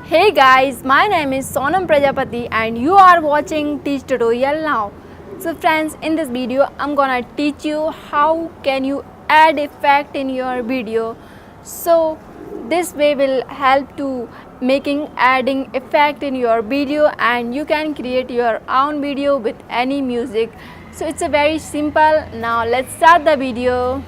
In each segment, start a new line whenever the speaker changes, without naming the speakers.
Hey guys, my name is Sonam Prajapati and you are watching Teach Tutorial now. So friends, in this video I'm gonna teach you how can you add effect in your video. So this way will help to making adding effect in your video and you can create your own video with any music. So it's a very simple. Now let's start the video.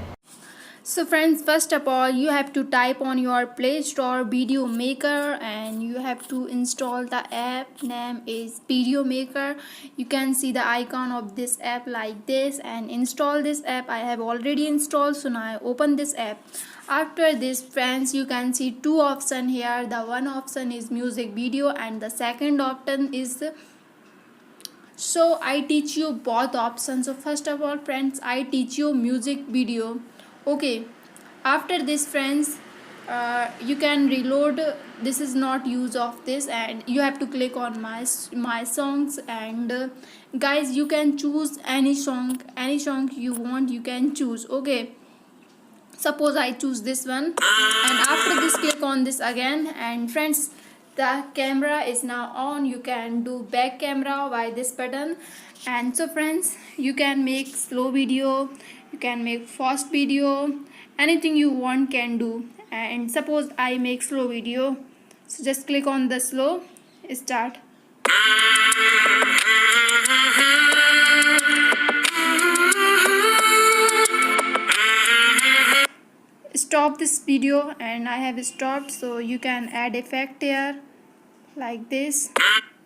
So friends, first of all you have to type on your Play Store Video Maker and you have to install the app. Name is Video Maker. You can see the icon of this app like this and install this app. I have already installed, so now I open this app. After this friends, you can see two options here. The one option is music video and the second option is so I teach you both options. So first of all friends, I teach you music video. Okay, after this friends, you can reload. This is not use of this and you have to click on my songs and guys, you can choose any song you want, you can choose. Okay, suppose I choose this one and after this click on this again and friends, the camera is now on. You can do back camera by this button. And so friends, you can make slow video, you can make fast video, anything you want can do. And suppose I make slow video, so just click on the slow, start. Stop this video and I have stopped. So you can add effect here like this,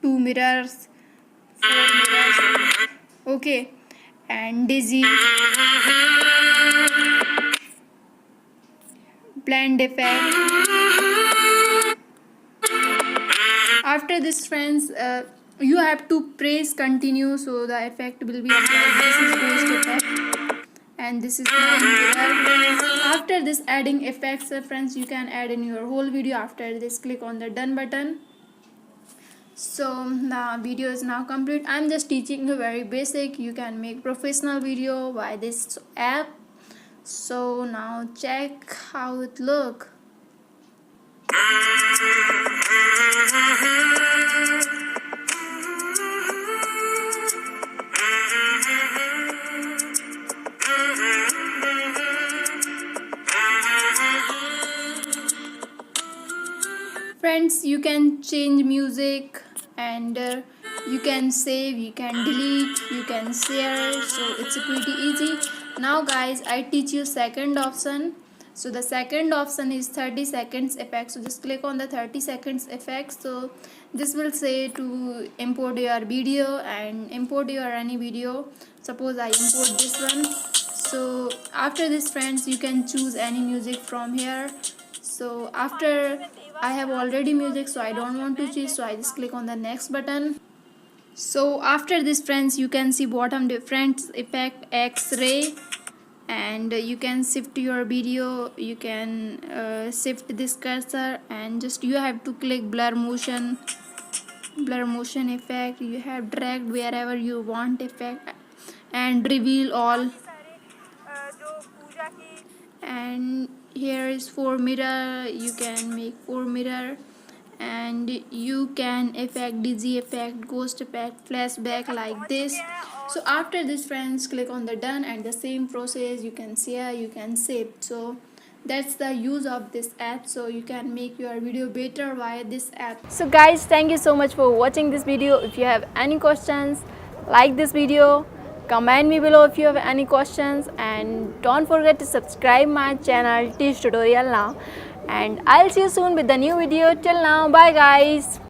2 mirrors, 4 mirrors. Okay, and dizzy, blend effect. After this friends, you have to press continue so the effect will be applied. This is ghost effect and this is mirror. After this adding effects friends, you can add in your whole video. After this click on the done button. So the video is now complete. I'm just teaching you very basic. You can make professional video by this app. So now check how it look. Friends, you can change music and you can save, you can delete, you can share, so it's pretty easy. Now guys, I teach you second option. So the second option is 30 seconds effect. So just click on the 30 seconds effect. So this will say to import your video and import your any video. Suppose I import this one. So after this friends, you can choose any music from here. So after I have already music, so I don't want to choose, so I just click on the next button. So after this friends, you can see bottom different effect X-ray and you can shift your video, you can shift this cursor and just you have to click blur motion effect. You have dragged wherever you want effect and reveal all. And here is 4 mirror, you can make 4 mirror and you can effect dizzy effect, ghost effect, flashback like this. So after this friends, click on the done and the same process you can share, you can save. So that's the use of this app. So you can make your video better via this app. So guys, thank you so much for watching this video. If you have any questions, like this video, comment me below if you have any questions and don't forget to subscribe my channel Teach Tutorial now, and I'll see you soon with the new video. Till now, bye guys.